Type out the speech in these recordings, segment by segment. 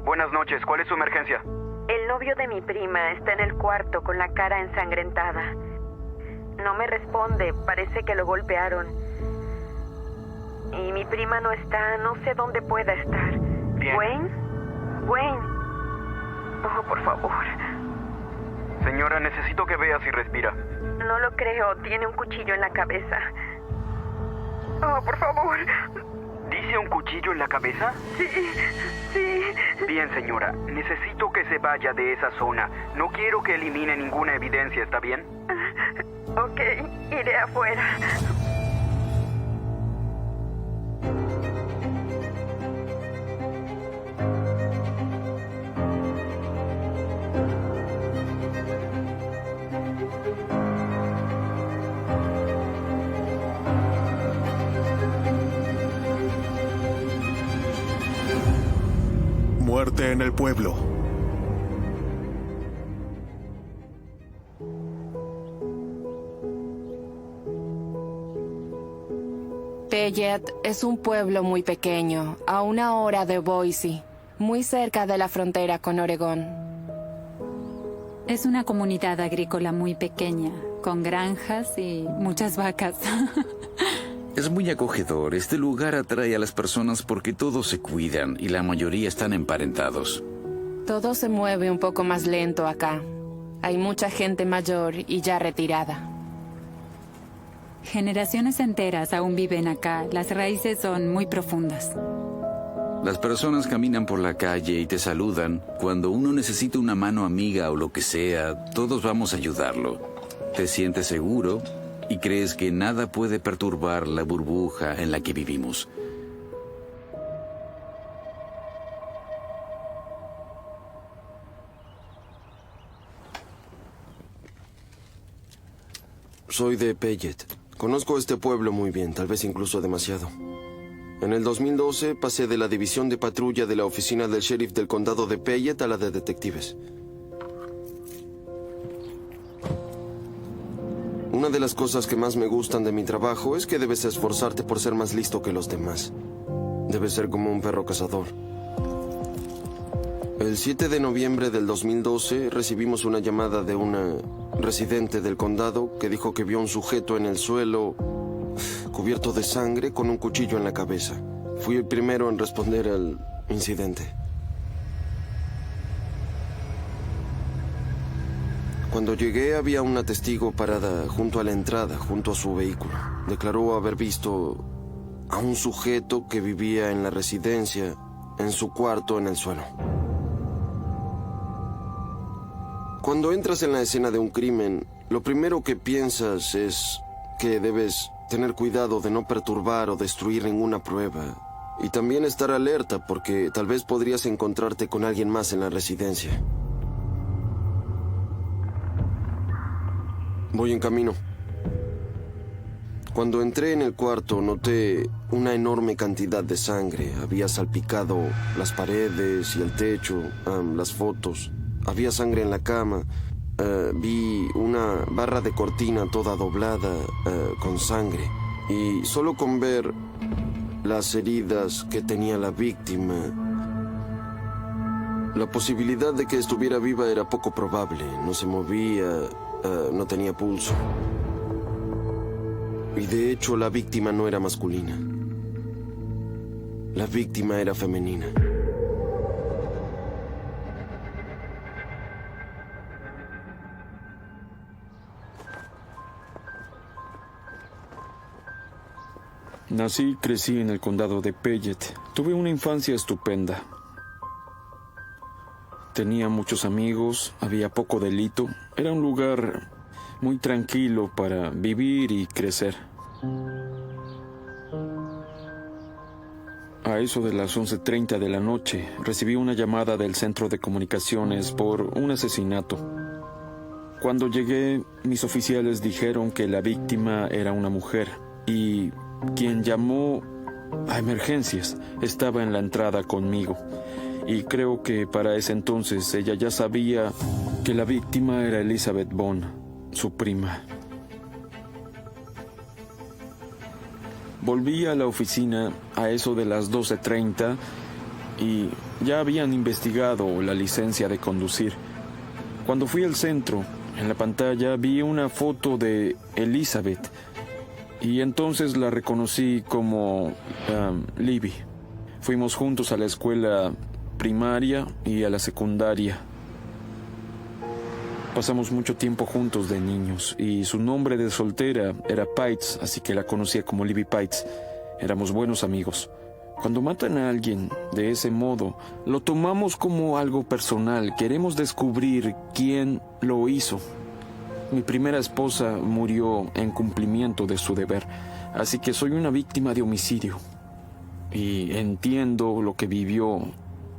Buenas noches, ¿cuál es su emergencia? El novio de mi prima está en el cuarto con la cara ensangrentada. No me responde, parece que lo golpearon. Y mi prima no está, no sé dónde pueda estar. Bien. ¿Wayne? Wayne. Oh, por favor. Señora, necesito que vea si respira. No lo creo, tiene un cuchillo en la cabeza. Oh, por favor. ¿Dice un cuchillo en la cabeza? Sí, sí. Bien, señora, necesito que se vaya de esa zona. No quiero que elimine ninguna evidencia, ¿está bien? Ok, iré afuera. Muerte en el pueblo. Payette es un pueblo muy pequeño, a 1 hora de Boise, muy cerca de la frontera con Oregón. Es una comunidad agrícola muy pequeña, con granjas y muchas vacas. Es muy acogedor. Este lugar atrae a las personas porque todos se cuidan y la mayoría están emparentados. Todo se mueve un poco más lento acá. Hay mucha gente mayor y ya retirada. Generaciones enteras aún viven acá. Las raíces son muy profundas. Las personas caminan por la calle y te saludan. Cuando uno necesita una mano amiga o lo que sea, todos vamos a ayudarlo. Te sientes seguro y crees que nada puede perturbar la burbuja en la que vivimos. Soy de Payette. Conozco este pueblo muy bien, tal vez incluso demasiado. En el 2012 pasé de la división de patrulla de la oficina del sheriff del condado de Payette a la de detectives. Una de las cosas que más me gustan de mi trabajo es que debes esforzarte por ser más listo que los demás. Debes ser como un perro cazador. El 7 de noviembre del 2012 recibimos una llamada de una residente del condado que dijo que vio un sujeto en el suelo cubierto de sangre con un cuchillo en la cabeza. Fui el primero en responder al incidente. Cuando llegué había una testigo parada junto a la entrada, junto a su vehículo. Declaró haber visto a un sujeto que vivía en la residencia, en su cuarto en el suelo. Cuando entras en la escena de un crimen, lo primero que piensas es que debes tener cuidado de no perturbar o destruir ninguna prueba. Y también estar alerta porque tal vez podrías encontrarte con alguien más en la residencia. Voy en camino. Cuando entré en el cuarto, noté una enorme cantidad de sangre. Había salpicado las paredes y el techo, las fotos. Había sangre en la cama. Vi una barra de cortina toda doblada con sangre. Y solo con ver las heridas que tenía la víctima, la posibilidad de que estuviera viva era poco probable. No se movía, no tenía pulso. Y de hecho, la víctima no era masculina. La víctima era femenina. Nací y crecí en el condado de Payette. Tuve una infancia estupenda. Tenía muchos amigos, había poco delito. Era un lugar muy tranquilo para vivir y crecer. A eso de las 11:30 de la noche, recibí una llamada del centro de comunicaciones por un asesinato. Cuando llegué, mis oficiales dijeron que la víctima era una mujer y quien llamó a emergencias estaba en la entrada conmigo. Y creo que para ese entonces ella ya sabía que la víctima era Elizabeth Bond, su prima. Volví a la oficina a eso de las 12:30 y ya habían investigado la licencia de conducir. Cuando fui al centro, en la pantalla vi una foto de Elizabeth y entonces la reconocí como Libby. Fuimos juntos a la escuela primaria y a la secundaria. Pasamos mucho tiempo juntos de niños y su nombre de soltera era Pites, así que la conocía como Libby Pites. Éramos buenos amigos. Cuando matan a alguien de ese modo, lo tomamos como algo personal. Queremos descubrir quién lo hizo. Mi primera esposa murió en cumplimiento de su deber, así que soy una víctima de homicidio. Y entiendo lo que vivió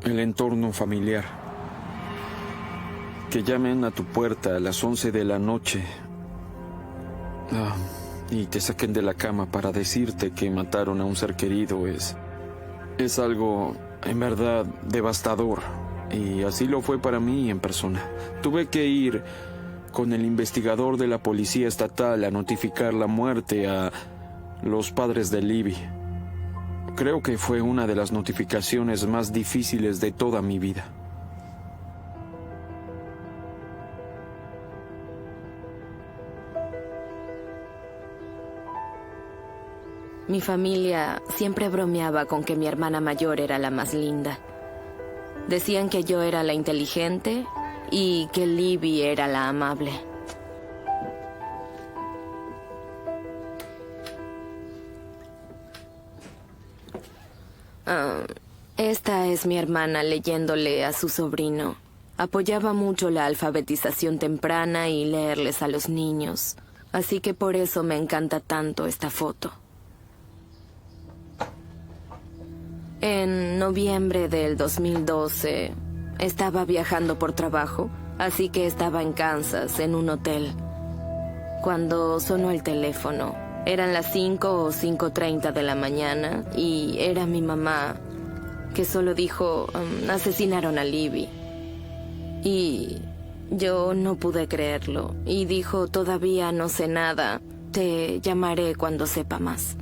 el entorno familiar. Que llamen a tu puerta a las 11 de la noche y te saquen de la cama para decirte que mataron a un ser querido es algo en verdad devastador. Y así lo fue para mí en persona. Tuve que ir con el investigador de la policía estatal a notificar la muerte a los padres de Libby. Creo que fue una de las notificaciones más difíciles de toda mi vida. Mi familia siempre bromeaba con que mi hermana mayor era la más linda. Decían que yo era la inteligente y que Libby era la amable. Esta es mi hermana leyéndole a su sobrino. Apoyaba mucho la alfabetización temprana y leerles a los niños. Así que por eso me encanta tanto esta foto. En noviembre del 2012 estaba viajando por trabajo, así que estaba en Kansas, en un hotel, cuando sonó el teléfono. Eran las 5 o 5:30 de la mañana y era mi mamá, que solo dijo, asesinaron a Libby. Y yo no pude creerlo y dijo, todavía no sé nada, te llamaré cuando sepa más.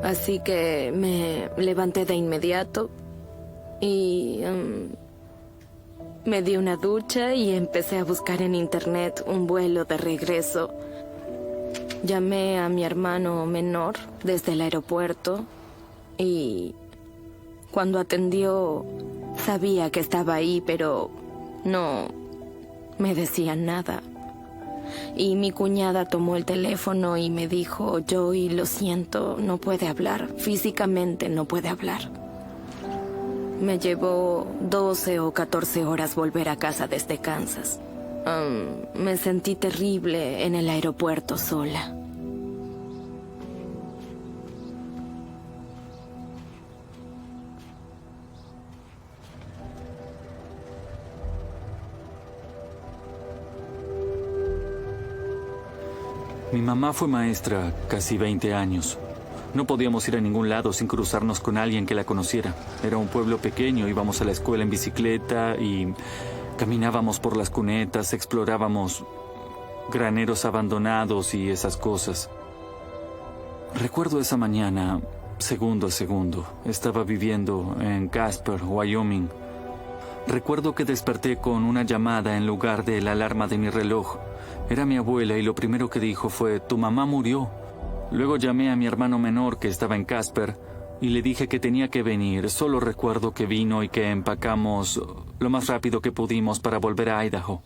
Así que me levanté de inmediato y me di una ducha y empecé a buscar en internet un vuelo de regreso. Llamé a mi hermano menor desde el aeropuerto y cuando atendió sabía que estaba ahí, pero no me decían nada. Y mi cuñada tomó el teléfono y me dijo, Joey, lo siento, no puede hablar, físicamente no puede hablar. Me llevó 12 o 14 horas volver a casa desde Kansas. Me sentí terrible en el aeropuerto sola. Mi mamá fue maestra casi 20 años. No podíamos ir a ningún lado sin cruzarnos con alguien que la conociera. Era un pueblo pequeño, íbamos a la escuela en bicicleta y caminábamos por las cunetas, explorábamos graneros abandonados y esas cosas. Recuerdo esa mañana, segundo a segundo. Estaba viviendo en Casper, Wyoming. Recuerdo que desperté con una llamada en lugar de la alarma de mi reloj. Era mi abuela y lo primero que dijo fue, tu mamá murió. Luego llamé a mi hermano menor que estaba en Casper y le dije que tenía que venir. Solo recuerdo que vino y que empacamos lo más rápido que pudimos para volver a Idaho.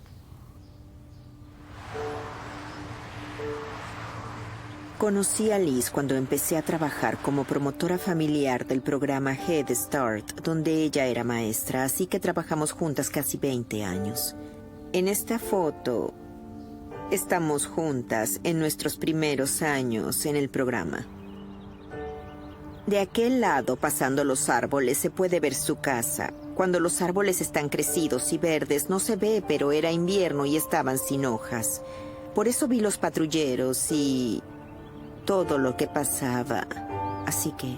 Conocí a Liz cuando empecé a trabajar como promotora familiar del programa Head Start, donde ella era maestra, así que trabajamos juntas casi 20 años. En esta foto estamos juntas en nuestros primeros años en el programa. De aquel lado, pasando los árboles, se puede ver su casa. Cuando los árboles están crecidos y verdes, no se ve, pero era invierno y estaban sin hojas. Por eso vi los patrulleros y todo lo que pasaba. Así que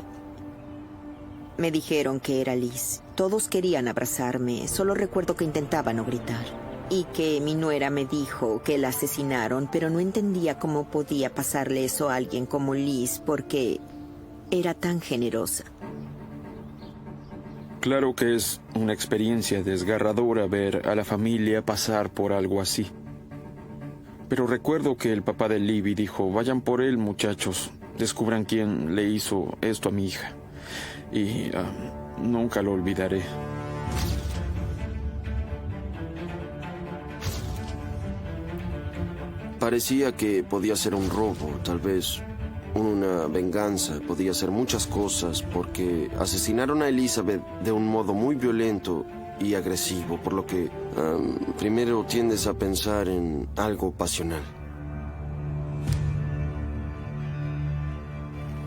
me dijeron que era Liz. Todos querían abrazarme. Solo recuerdo que intentaba no gritar. y que mi nuera me dijo que la asesinaron, pero no entendía cómo podía pasarle eso a alguien como Liz porque era tan generosa. Claro que es una experiencia desgarradora ver a la familia pasar por algo así. Pero recuerdo que el papá de Libby dijo, vayan por él, muchachos, descubran quién le hizo esto a mi hija. Y nunca lo olvidaré. Parecía que podía ser un robo, tal vez una venganza, podía ser muchas cosas, porque asesinaron a Elizabeth de un modo muy violento y agresivo, por lo que primero tiendes a pensar en algo pasional.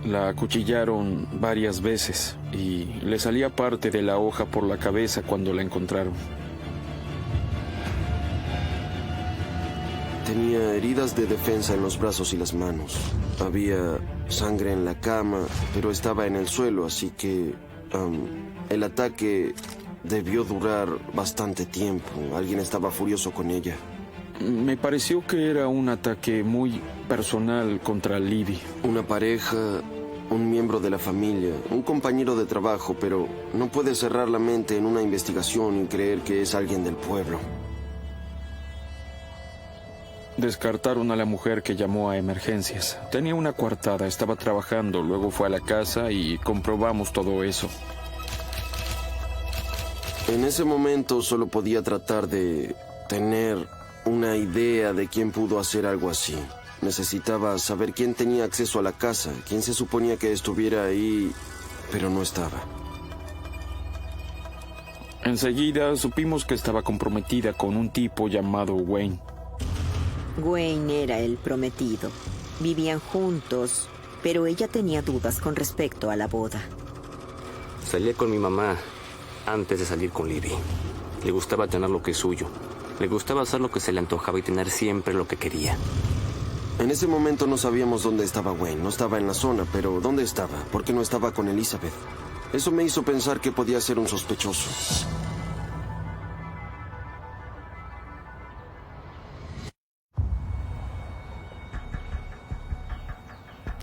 La acuchillaron varias veces y le salía parte de la hoja por la cabeza cuando la encontraron. Tenía heridas de defensa en los brazos y las manos. Había sangre en la cama, pero estaba en el suelo, así que el ataque debió durar bastante tiempo. Alguien estaba furioso con ella. Me pareció que era un ataque muy personal contra Libby. Una pareja, un miembro de la familia, un compañero de trabajo, pero no puedes cerrar la mente en una investigación y creer que es alguien del pueblo. Descartaron a la mujer que llamó a emergencias. Tenía una coartada, estaba trabajando, luego fue a la casa y comprobamos todo eso. En ese momento solo podía tratar de tener una idea de quién pudo hacer algo así. Necesitaba saber quién tenía acceso a la casa, quién se suponía que estuviera ahí, pero no estaba. Enseguida supimos que estaba comprometida con un tipo llamado Wayne. Wayne era el prometido. Vivían juntos, pero ella tenía dudas con respecto a la boda. Salía con mi mamá antes de salir con Libby. Le gustaba tener lo que es suyo. Le gustaba hacer lo que se le antojaba y tener siempre lo que quería. En ese momento no sabíamos dónde estaba Wayne. No estaba en la zona, pero ¿dónde estaba? ¿Por qué no estaba con Elizabeth? Eso me hizo pensar que podía ser un sospechoso.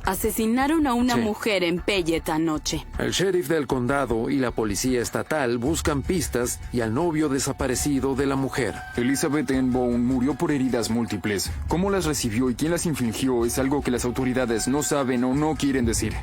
Asesinaron a una mujer en Pellet anoche. El sheriff del condado y la policía estatal buscan pistas y al novio desaparecido de la mujer. Elizabeth Ann Bone murió por heridas múltiples. Cómo las recibió y quién las infligió es algo que las autoridades no saben o no quieren decir.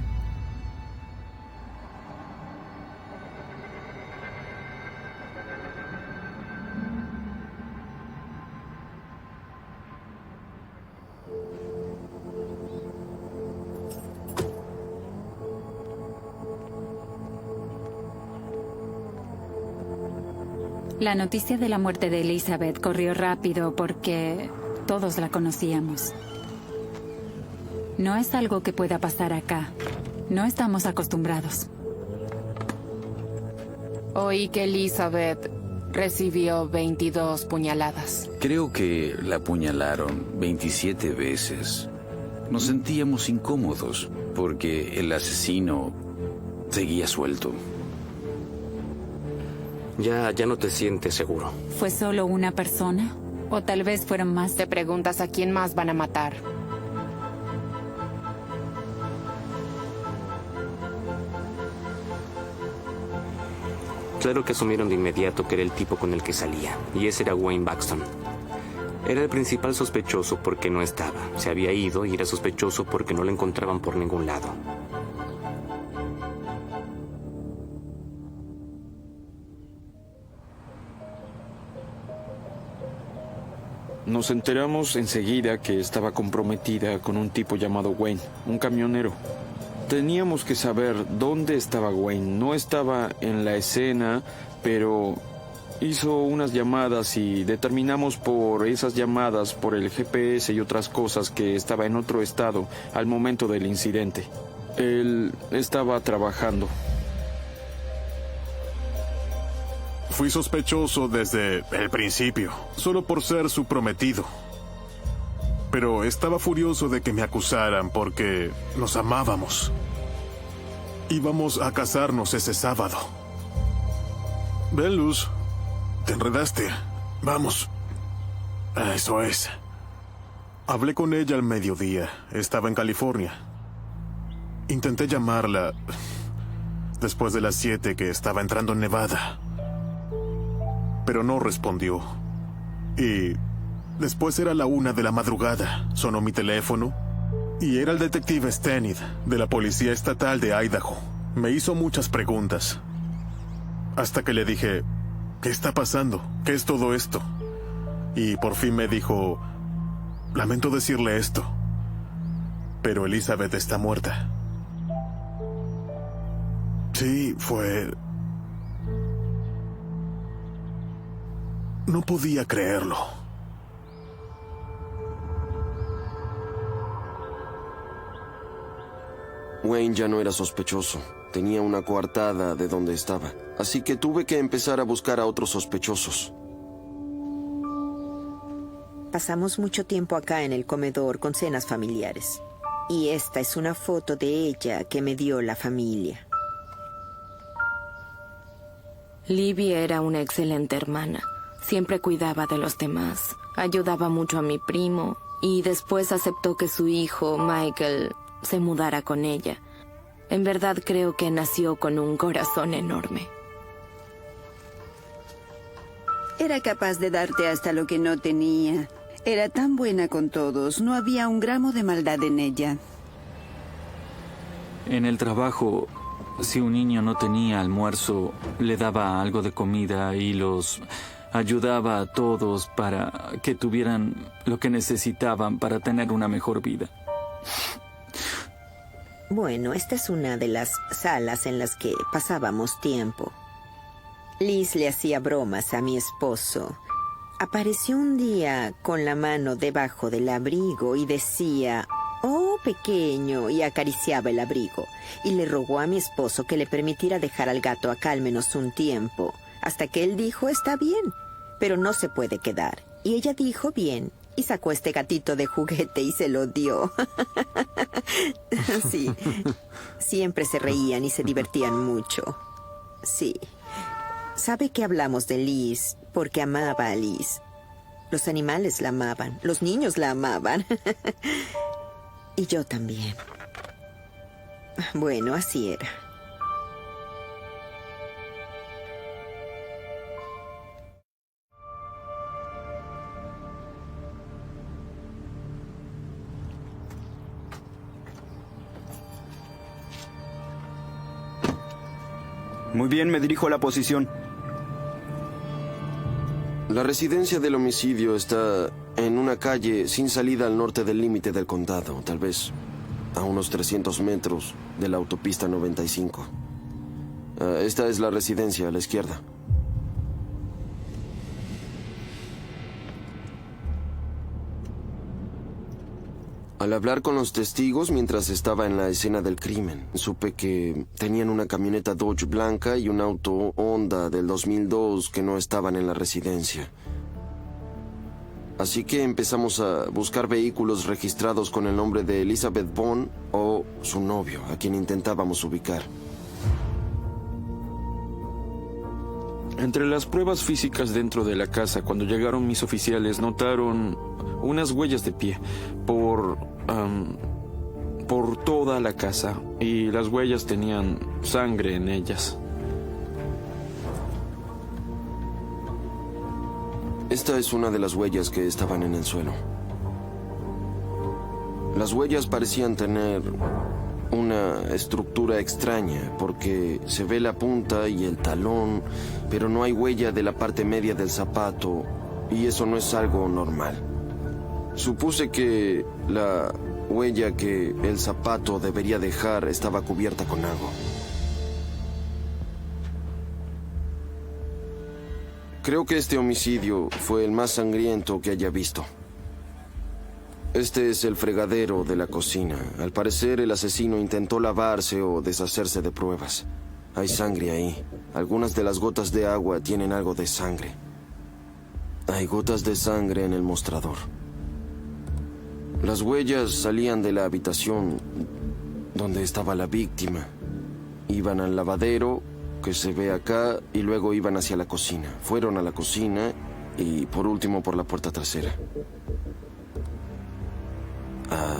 La noticia de la muerte de Elizabeth corrió rápido porque todos la conocíamos. No es algo que pueda pasar acá. No estamos acostumbrados. Oí que Elizabeth recibió 22 puñaladas. Creo que la apuñalaron 27 veces. Nos sentíamos incómodos porque el asesino seguía suelto. Ya no te sientes seguro. ¿Fue solo una persona? ¿O tal vez fueron más? Te preguntas a quién más van a matar. Claro que asumieron de inmediato que era el tipo con el que salía, y ese era Wayne Baxton. Era el principal sospechoso porque no estaba. Se había ido y era sospechoso porque no lo encontraban por ningún lado. Nos enteramos enseguida que estaba comprometida con un tipo llamado Wayne, un camionero. Teníamos que saber dónde estaba Wayne. No estaba en la escena, pero hizo unas llamadas y determinamos por esas llamadas, por el GPS y otras cosas, que estaba en otro estado al momento del incidente. Él estaba trabajando. Fui sospechoso desde el principio, solo por ser su prometido. Pero estaba furioso de que me acusaran porque nos amábamos. Íbamos a casarnos ese sábado. Ven, Luz, te enredaste. Vamos. Eso es. Hablé con ella al mediodía. Estaba en California. Intenté llamarla después de las 7, que estaba entrando en Nevada. Pero no respondió. Y después era la 1 de la madrugada. Sonó mi teléfono y era el detective Stenid de la Policía Estatal de Idaho. Me hizo muchas preguntas. Hasta que le dije, ¿qué está pasando? ¿Qué es todo esto? Y por fin me dijo, lamento decirle esto, pero Elizabeth está muerta. Sí, fue... No podía creerlo. Wayne ya no era sospechoso. Tenía una coartada de donde estaba. Así que tuve que empezar a buscar a otros sospechosos. Pasamos mucho tiempo acá en el comedor con cenas familiares. Y esta es una foto de ella que me dio la familia. Libby era una excelente hermana. Siempre cuidaba de los demás. Ayudaba mucho a mi primo. Y después aceptó que su hijo, Michael, se mudara con ella. En verdad creo que nació con un corazón enorme. Era capaz de darte hasta lo que no tenía. Era tan buena con todos. No había un gramo de maldad en ella. En el trabajo, si un niño no tenía almuerzo, le daba algo de comida y los ayudaba a todos para que tuvieran lo que necesitaban para tener una mejor vida. Bueno, esta es una de las salas en las que pasábamos tiempo. Liz le hacía bromas a mi esposo. Apareció un día con la mano debajo del abrigo y decía, «Oh, pequeño», y acariciaba el abrigo. Y le rogó a mi esposo que le permitiera dejar al gato acá al menos un tiempo. Hasta que él dijo, «Está bien, pero no se puede quedar». Y ella dijo, «Bien». Y sacó este gatito de juguete y se lo dio. Sí, siempre se reían y se divertían mucho. Sí. Sabe que hablamos de Liz porque amaba a Liz. Los animales la amaban, los niños la amaban. Y yo también. Bueno, así era. Muy bien, me dirijo a la posición. La residencia del homicidio está en una calle sin salida al norte del límite del condado, tal vez a unos 300 metros de la autopista 95. Esta es la residencia a la izquierda. Al hablar con los testigos mientras estaba en la escena del crimen, supe que tenían una camioneta Dodge blanca y un auto Honda del 2002 que no estaban en la residencia. Así que empezamos a buscar vehículos registrados con el nombre de Elizabeth Vaughn o su novio, a quien intentábamos ubicar. Entre las pruebas físicas dentro de la casa, cuando llegaron mis oficiales, notaron unas huellas de pie por toda la casa, y las huellas tenían sangre en ellas. Esta es una de las huellas que estaban en el suelo. Las huellas parecían tener una estructura extraña porque se ve la punta y el talón, pero no hay huella de la parte media del zapato, y eso no es algo normal. Supuse que la huella que el zapato debería dejar estaba cubierta con algo. Creo que este homicidio fue el más sangriento que haya visto. Este es el fregadero de la cocina. Al parecer, el asesino intentó lavarse o deshacerse de pruebas. Hay sangre ahí. Algunas de las gotas de agua tienen algo de sangre. Hay gotas de sangre en el mostrador. Las huellas salían de la habitación donde estaba la víctima. Iban al lavadero, que se ve acá, y luego iban hacia la cocina. Fueron a la cocina y por último por la puerta trasera.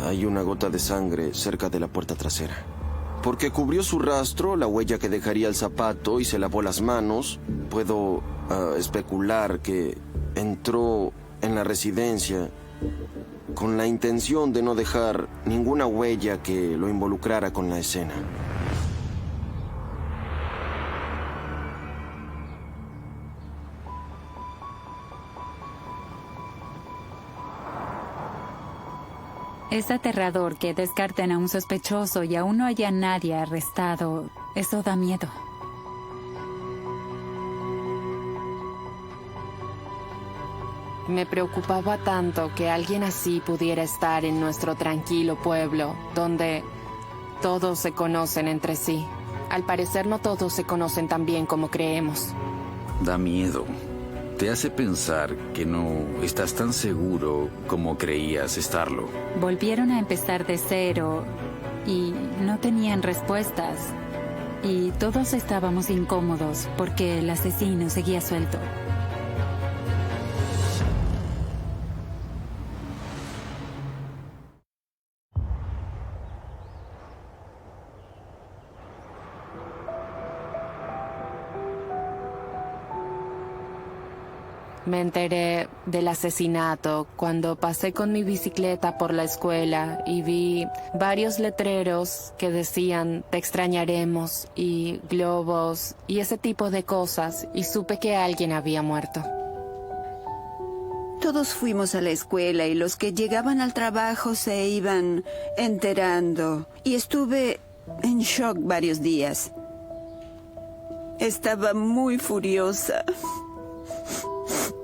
Hay una gota de sangre cerca de la puerta trasera. Porque cubrió su rastro, la huella que dejaría el zapato, y se lavó las manos, puedo especular que entró en la residencia con la intención de no dejar ninguna huella que lo involucrara con la escena. Es aterrador que descarten a un sospechoso y aún no haya nadie arrestado. Eso da miedo. Me preocupaba tanto que alguien así pudiera estar en nuestro tranquilo pueblo, donde todos se conocen entre sí. Al parecer no todos se conocen tan bien como creemos. Da miedo. Te hace pensar que no estás tan seguro como creías estarlo. Volvieron a empezar de cero y no tenían respuestas. Y todos estábamos incómodos porque el asesino seguía suelto. Me enteré del asesinato cuando pasé con mi bicicleta por la escuela y vi varios letreros que decían "te extrañaremos" y globos y ese tipo de cosas, y supe que alguien había muerto. Todos fuimos a la escuela y los que llegaban al trabajo se iban enterando. Y estuve en shock varios días. Estaba muy furiosa.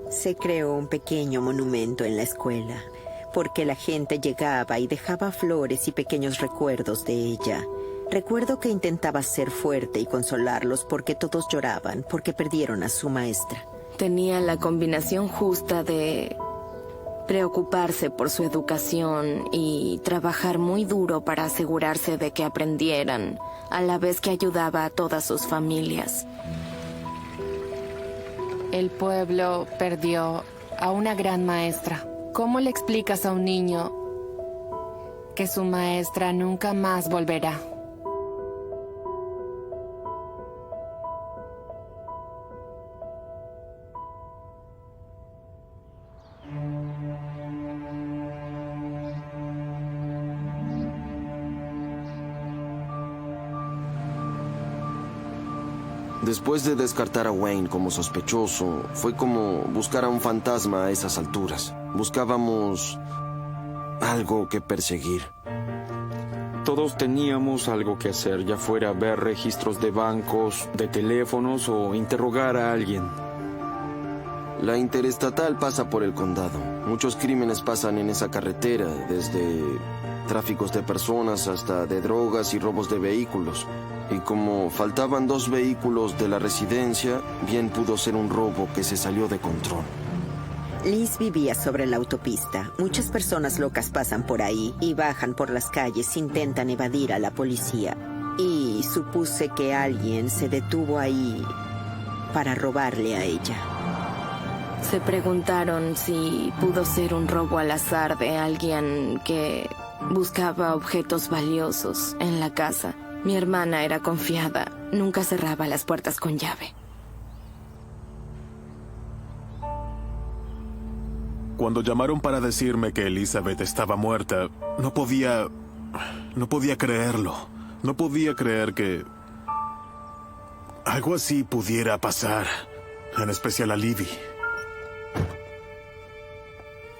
Se creó un pequeño monumento en la escuela, porque la gente llegaba y dejaba flores y pequeños recuerdos de ella. Recuerdo que intentaba ser fuerte y consolarlos porque todos lloraban, porque perdieron a su maestra. Tenía la combinación justa de preocuparse por su educación y trabajar muy duro para asegurarse de que aprendieran, a la vez que ayudaba a todas sus familias. El pueblo perdió a una gran maestra. ¿Cómo le explicas a un niño que su maestra nunca más volverá? Después de descartar a Wayne como sospechoso, fue como buscar a un fantasma a esas alturas. Buscábamos algo que perseguir. Todos teníamos algo que hacer, ya fuera ver registros de bancos, de teléfonos o interrogar a alguien. La interestatal pasa por el condado. Muchos crímenes pasan en esa carretera, desde tráficos de personas hasta de drogas y robos de vehículos. Y como faltaban 2 vehículos de la residencia, bien pudo ser un robo que se salió de control. Liz vivía sobre la autopista. Muchas personas locas pasan por ahí y bajan por las calles, intentan evadir a la policía. Y supuse que alguien se detuvo ahí para robarle a ella. Se preguntaron si pudo ser un robo al azar de alguien que buscaba objetos valiosos en la casa. Mi hermana era confiada, nunca cerraba las puertas con llave. Cuando llamaron para decirme que Elizabeth estaba muerta, no podía creerlo. No podía creer que algo así pudiera pasar, en especial a Libby.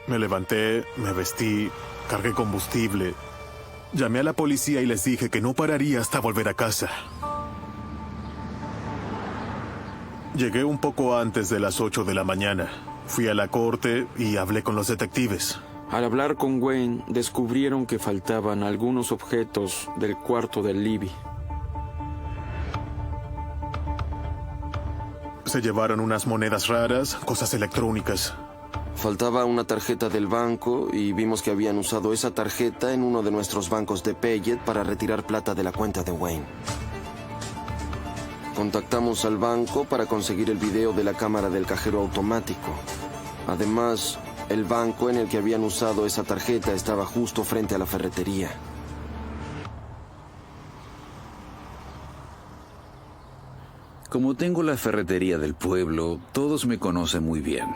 Me levanté, me vestí, cargué combustible. Llamé a la policía y les dije que no pararía hasta volver a casa. Llegué un poco antes de las 8 de la mañana. Fui a la corte y hablé con los detectives. Al hablar con Wayne, descubrieron que faltaban algunos objetos del cuarto de Libby. Se llevaron unas monedas raras, cosas electrónicas. Faltaba una tarjeta del banco y vimos que habían usado esa tarjeta en uno de nuestros bancos de Payette para retirar plata de la cuenta de Wayne. Contactamos al banco para conseguir el video de la cámara del cajero automático. Además, el banco en el que habían usado esa tarjeta estaba justo frente a la ferretería. Como tengo la ferretería del pueblo, todos me conocen muy bien.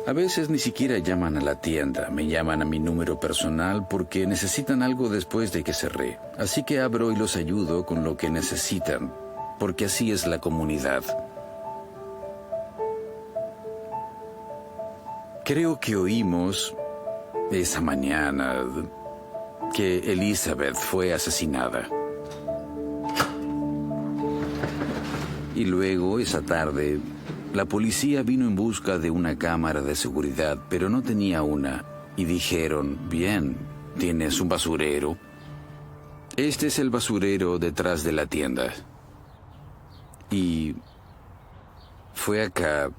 A veces ni siquiera llaman a la tienda, me llaman a mi número personal porque necesitan algo después de que cerré. Así que abro y los ayudo con lo que necesitan, porque así es la comunidad. Creo que oímos esa mañana que Elizabeth fue asesinada. Y luego, esa tarde, la policía vino en busca de una cámara de seguridad, pero no tenía una. Y dijeron, bien, ¿tienes un basurero? Este es el basurero detrás de la tienda. Y fue acá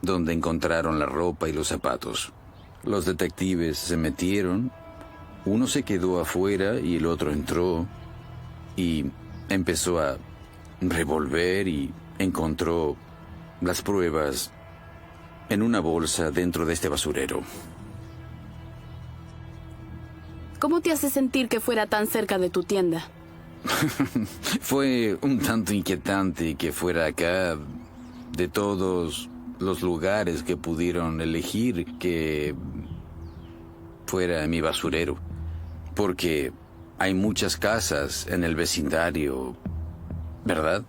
donde encontraron la ropa y los zapatos. Los detectives se metieron, uno se quedó afuera y el otro entró y empezó a revolver y encontró las pruebas en una bolsa dentro de este basurero. ¿Cómo te hace sentir que fuera tan cerca de tu tienda? Fue un tanto inquietante que fuera acá, de todos los lugares que pudieron elegir, que fuera mi basurero, porque hay muchas casas en el vecindario, ¿verdad?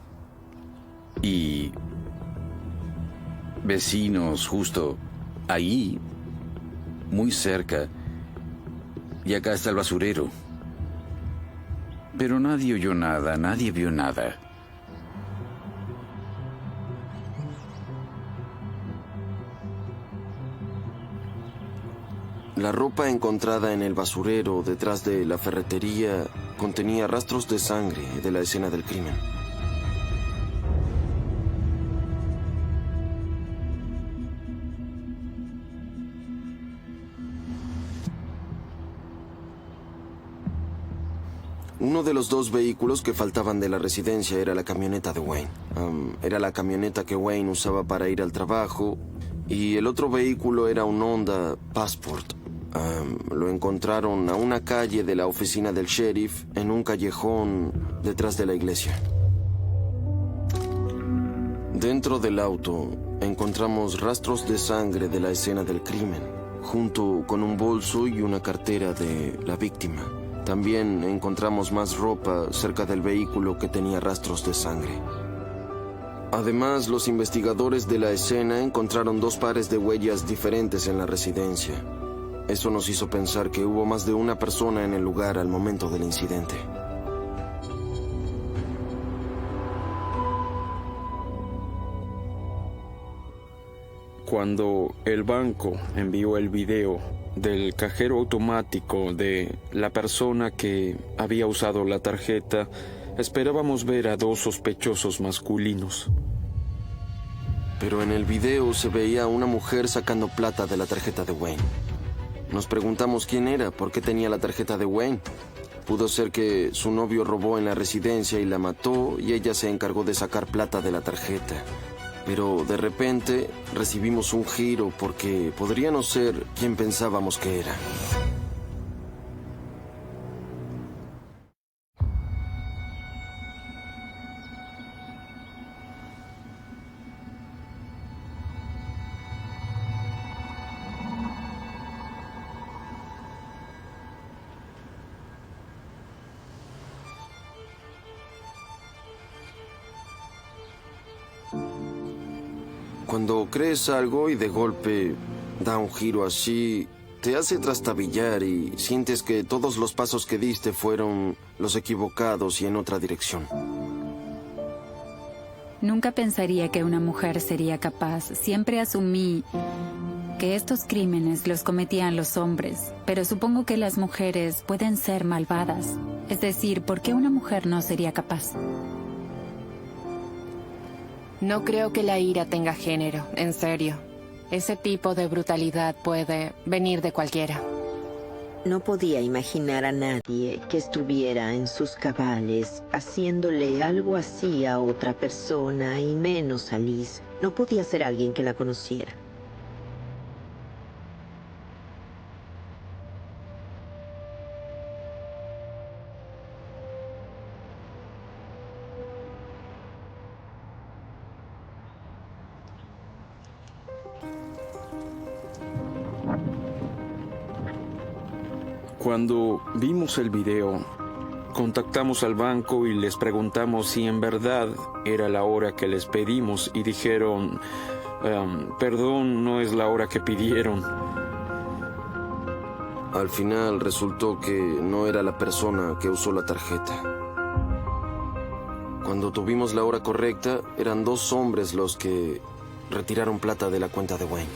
Y vecinos justo ahí, muy cerca, y acá está el basurero. Pero nadie oyó nada, nadie vio nada. La ropa encontrada en el basurero detrás de la ferretería contenía rastros de sangre de la escena del crimen. Uno de los dos vehículos que faltaban de la residencia era la camioneta de Wayne. Era la camioneta que Wayne usaba para ir al trabajo, y el otro vehículo era un Honda Passport. Lo encontraron a una calle de la oficina del sheriff, en un callejón detrás de la iglesia. Dentro del auto encontramos rastros de sangre de la escena del crimen, junto con un bolso y una cartera de la víctima. También encontramos más ropa cerca del vehículo que tenía rastros de sangre. Además, los investigadores de la escena encontraron 2 pares de huellas diferentes en la residencia. Eso nos hizo pensar que hubo más de una persona en el lugar al momento del incidente. Cuando el banco envió el video del cajero automático de la persona que había usado la tarjeta, esperábamos ver a 2 sospechosos masculinos. Pero en el video se veía a una mujer sacando plata de la tarjeta de Wayne. Nos preguntamos quién era, por qué tenía la tarjeta de Wayne. Pudo ser que su novio robó en la residencia y la mató, y ella se encargó de sacar plata de la tarjeta. Pero de repente recibimos un giro porque podría no ser quien pensábamos que era. Cuando crees algo y de golpe da un giro así, te hace trastabillar y sientes que todos los pasos que diste fueron los equivocados y en otra dirección. Nunca pensaría que una mujer sería capaz. Siempre asumí que estos crímenes los cometían los hombres, pero supongo que las mujeres pueden ser malvadas. Es decir, ¿por qué una mujer no sería capaz? No creo que la ira tenga género, en serio. Ese tipo de brutalidad puede venir de cualquiera. No podía imaginar a nadie que estuviera en sus cabales haciéndole algo así a otra persona, y menos a Liz. No podía ser alguien que la conociera. Cuando vimos el video, contactamos al banco y les preguntamos si en verdad era la hora que les pedimos y dijeron, perdón, no es la hora que pidieron. Al final resultó que no era la persona que usó la tarjeta. Cuando tuvimos la hora correcta, eran 2 hombres los que retiraron plata de la cuenta de Wayne.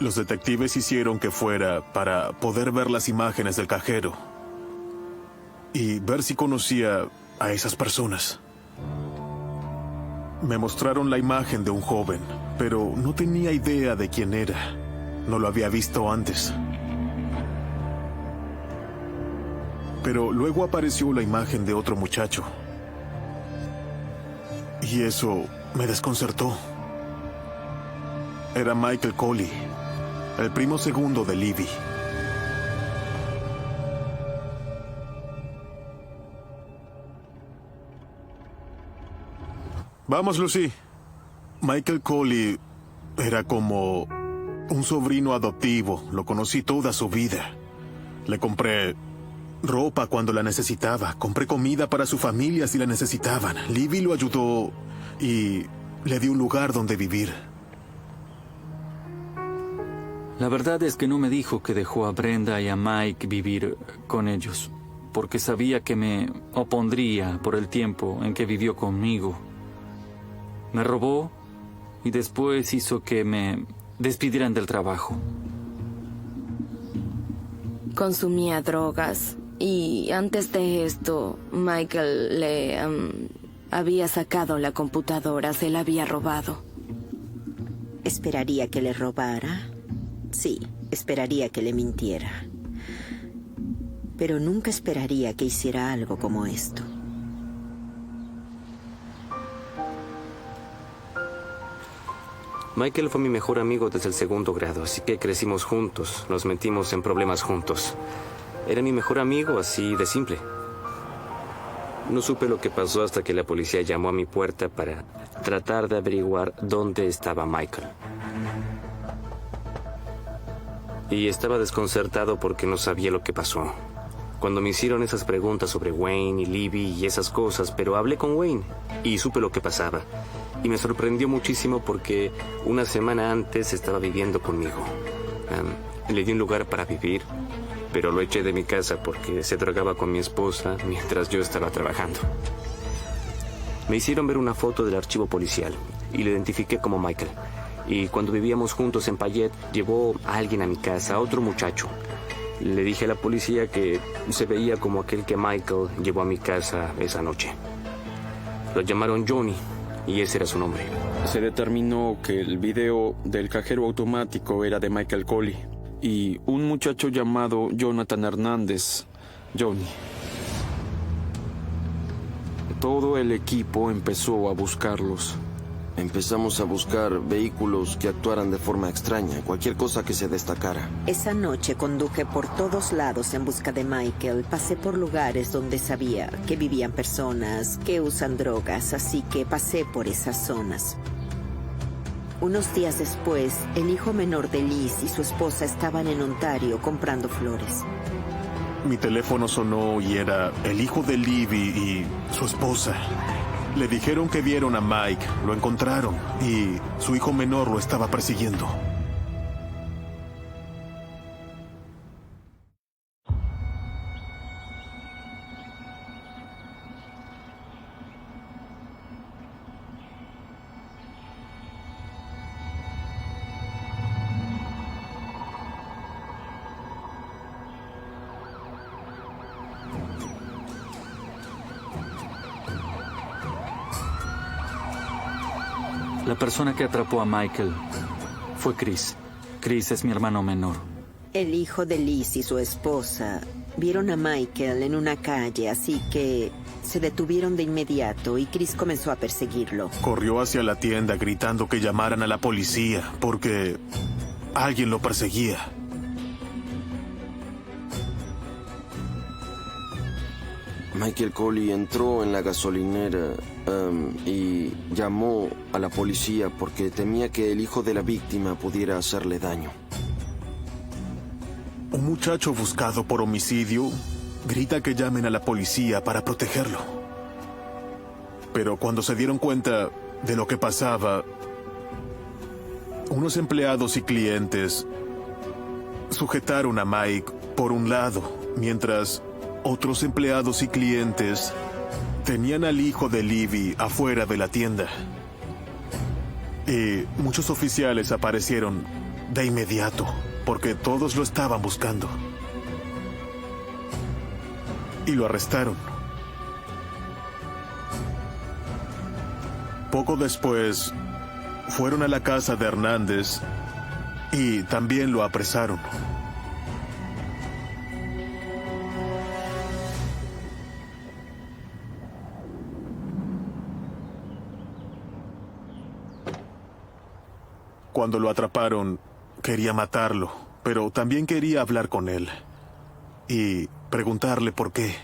Los detectives hicieron que fuera para poder ver las imágenes del cajero y ver si conocía a esas personas. Me mostraron la imagen de un joven, pero no tenía idea de quién era. No lo había visto antes. Pero luego apareció la imagen de otro muchacho. Y eso me desconcertó. Era Michael Coley, el primo segundo de Libby. Vamos, Lucy. Michael Coley era como un sobrino adoptivo. Lo conocí toda su vida. Le compré ropa cuando la necesitaba. Compré comida para su familia si la necesitaban. Libby lo ayudó y le dio un lugar donde vivir. La verdad es que no me dijo que dejó a Brenda y a Mike vivir con ellos, porque sabía que me opondría por el tiempo en que vivió conmigo. Me robó y después hizo que me despidieran del trabajo. Consumía drogas y antes de esto Michael le había sacado la computadora, se la había robado. ¿Esperaría que le robara? Sí, esperaría que le mintiera. Pero nunca esperaría que hiciera algo como esto. Michael fue mi mejor amigo desde el 2º grado, así que crecimos juntos, nos metimos en problemas juntos. Era mi mejor amigo, así de simple. No supe lo que pasó hasta que la policía llamó a mi puerta para tratar de averiguar dónde estaba Michael. Y estaba desconcertado porque no sabía lo que pasó. Cuando me hicieron esas preguntas sobre Wayne y Libby y esas cosas, pero hablé con Wayne y supe lo que pasaba. Y me sorprendió muchísimo porque una semana antes estaba viviendo conmigo. Le di un lugar para vivir, pero lo eché de mi casa porque se drogaba con mi esposa mientras yo estaba trabajando. Me hicieron ver una foto del archivo policial y lo identifiqué como Michael. Y cuando vivíamos juntos en Payette, llevó a alguien a mi casa, a otro muchacho. Le dije a la policía que se veía como aquel que Michael llevó a mi casa esa noche. Lo llamaron Johnny, y ese era su nombre. Se determinó que el video del cajero automático era de Michael Coley y un muchacho llamado Jonathan Hernández, Johnny. Todo el equipo empezó a buscarlos. Empezamos a buscar vehículos que actuaran de forma extraña, cualquier cosa que se destacara. Esa noche conduje por todos lados en busca de Michael. Pasé por lugares donde sabía que vivían personas que usan drogas, así que pasé por esas zonas. Unos días después, el hijo menor de Liz y su esposa estaban en Ontario comprando flores. Mi teléfono sonó y era el hijo de Libby y su esposa. Le dijeron que vieron a Mike, lo encontraron y su hijo menor lo estaba persiguiendo. La persona que atrapó a Michael fue Chris. Chris es mi hermano menor. El hijo de Liz y su esposa vieron a Michael en una calle, así que se detuvieron de inmediato y Chris comenzó a perseguirlo. Corrió hacia la tienda gritando que llamaran a la policía porque alguien lo perseguía. Michael Colley entró en la gasolinera y llamó a la policía porque temía que el hijo de la víctima pudiera hacerle daño. Un muchacho buscado por homicidio grita que llamen a la policía para protegerlo. Pero cuando se dieron cuenta de lo que pasaba, unos empleados y clientes sujetaron a Mike por un lado, mientras otros empleados y clientes tenían al hijo de Libby afuera de la tienda. Y muchos oficiales aparecieron de inmediato, porque todos lo estaban buscando. Y lo arrestaron. Poco después, fueron a la casa de Hernández y también lo apresaron. Cuando lo atraparon, quería matarlo, pero también quería hablar con él y preguntarle por qué.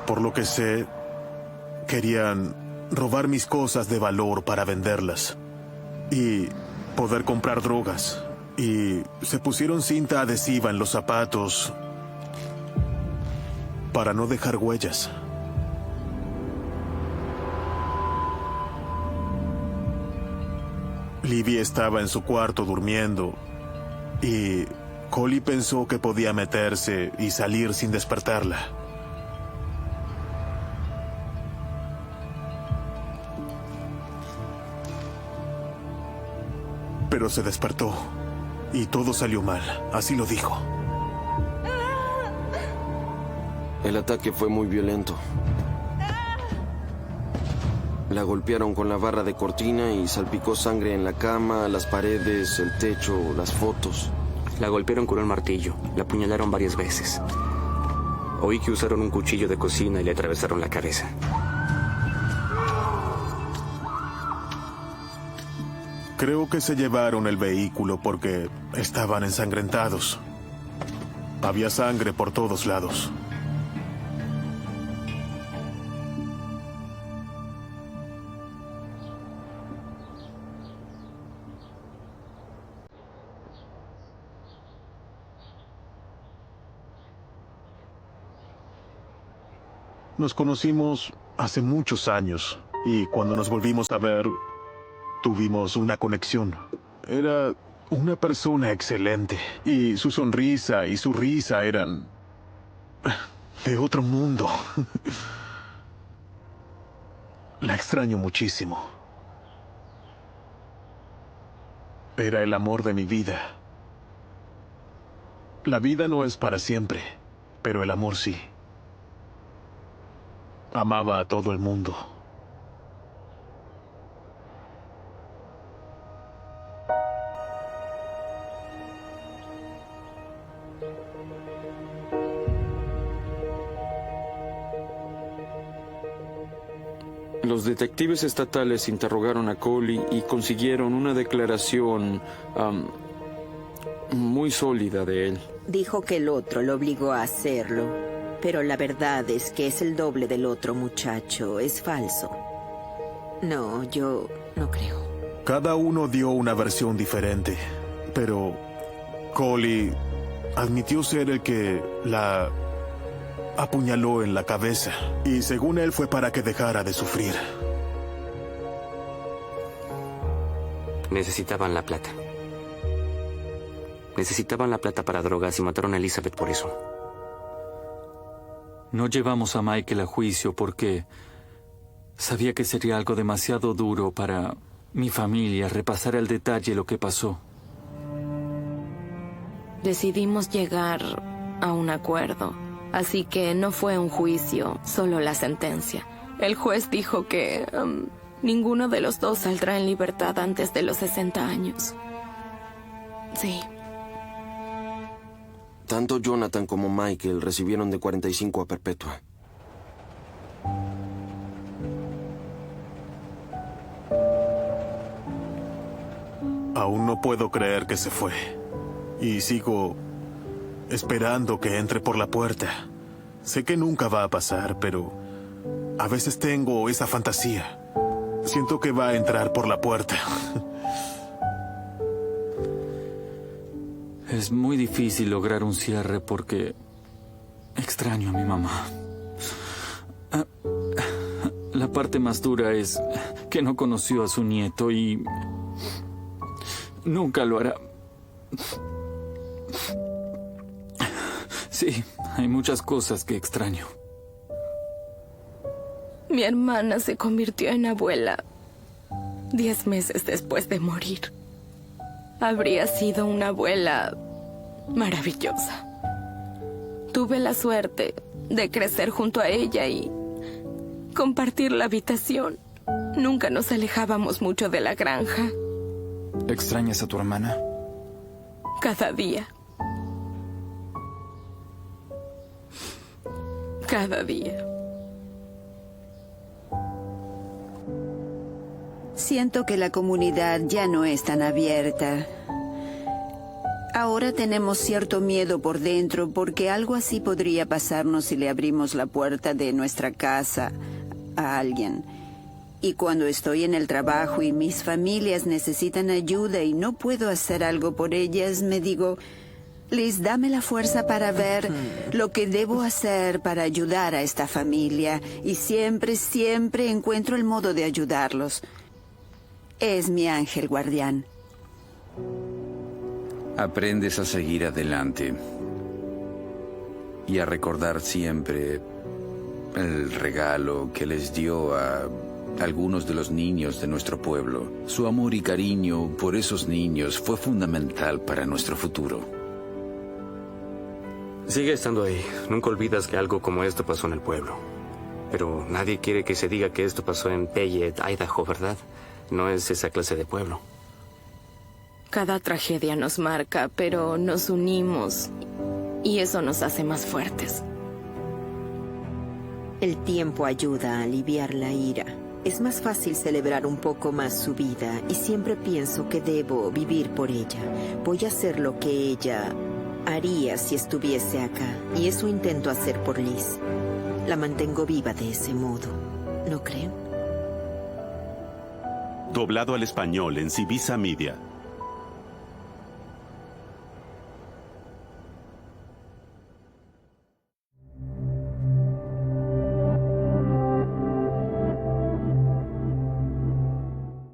Por lo que sé, querían robar mis cosas de valor para venderlas y poder comprar drogas. Y se pusieron cinta adhesiva en los zapatos para no dejar huellas. Libby estaba en su cuarto durmiendo y Colley pensó que podía meterse y salir sin despertarla. Pero se despertó y todo salió mal, así lo dijo. El ataque fue muy violento. La golpearon con la barra de cortina y salpicó sangre en la cama, las paredes, el techo, las fotos. La golpearon con un martillo, la apuñalaron varias veces. Oí que usaron un cuchillo de cocina y le atravesaron la cabeza. Creo que se llevaron el vehículo porque estaban ensangrentados. Había sangre por todos lados. Nos conocimos hace muchos años y cuando nos volvimos a ver, tuvimos una conexión. Era una persona excelente y su sonrisa y su risa eran de otro mundo. La extraño muchísimo. Era el amor de mi vida. La vida no es para siempre, pero el amor sí. Amaba a todo el mundo. Los detectives estatales interrogaron a Colley y consiguieron una declaración muy sólida de él. Dijo que el otro lo obligó a hacerlo, pero la verdad es que es el doble del otro muchacho. Es falso. No, yo no creo. Cada uno dio una versión diferente, pero Colley admitió ser el que la apuñaló en la cabeza, y según él fue para que dejara de sufrir. Necesitaban la plata. Necesitaban la plata para drogas y mataron a Elizabeth por eso. No llevamos a Michael a juicio porque sabía que sería algo demasiado duro para mi familia repasar al detalle lo que pasó. Decidimos llegar a un acuerdo. Así que no fue un juicio, solo la sentencia. El juez dijo que ninguno de los dos saldrá en libertad antes de los 60 años. Sí. Tanto Jonathan como Michael recibieron de 45 a perpetua. Aún no puedo creer que se fue. Y sigo esperando que entre por la puerta. Sé que nunca va a pasar, pero a veces tengo esa fantasía. Siento que va a entrar por la puerta. Es muy difícil lograr un cierre porque extraño a mi mamá. La parte más dura es que no conoció a su nieto y nunca lo hará. Sí, hay muchas cosas que extraño. Mi hermana se convirtió en abuela 10 meses después de morir. Habría sido una abuela maravillosa. Tuve la suerte de crecer junto a ella y compartir la habitación. Nunca nos alejábamos mucho de la granja. ¿Extrañas a tu hermana? Cada día. Cada día. Siento que la comunidad ya no es tan abierta. Ahora tenemos cierto miedo por dentro porque algo así podría pasarnos si le abrimos la puerta de nuestra casa a alguien. Y cuando estoy en el trabajo y mis familias necesitan ayuda y no puedo hacer algo por ellas, me digo, Liz, dame la fuerza para ver lo que debo hacer para ayudar a esta familia. Y siempre, siempre encuentro el modo de ayudarlos. Es mi ángel guardián. Aprendes a seguir adelante y a recordar siempre el regalo que les dio a algunos de los niños de nuestro pueblo. Su amor y cariño por esos niños fue fundamental para nuestro futuro. Sigue estando ahí. Nunca olvidas que algo como esto pasó en el pueblo. Pero nadie quiere que se diga que esto pasó en Payette, Idaho, ¿verdad? No es esa clase de pueblo. Cada tragedia nos marca, pero nos unimos y eso nos hace más fuertes. El tiempo ayuda a aliviar la ira. Es más fácil celebrar un poco más su vida y siempre pienso que debo vivir por ella. Voy a hacer lo que ella haría si estuviese acá y eso intento hacer por Liz. La mantengo viva de ese modo, ¿no creen? Doblado al español en Civisa Media.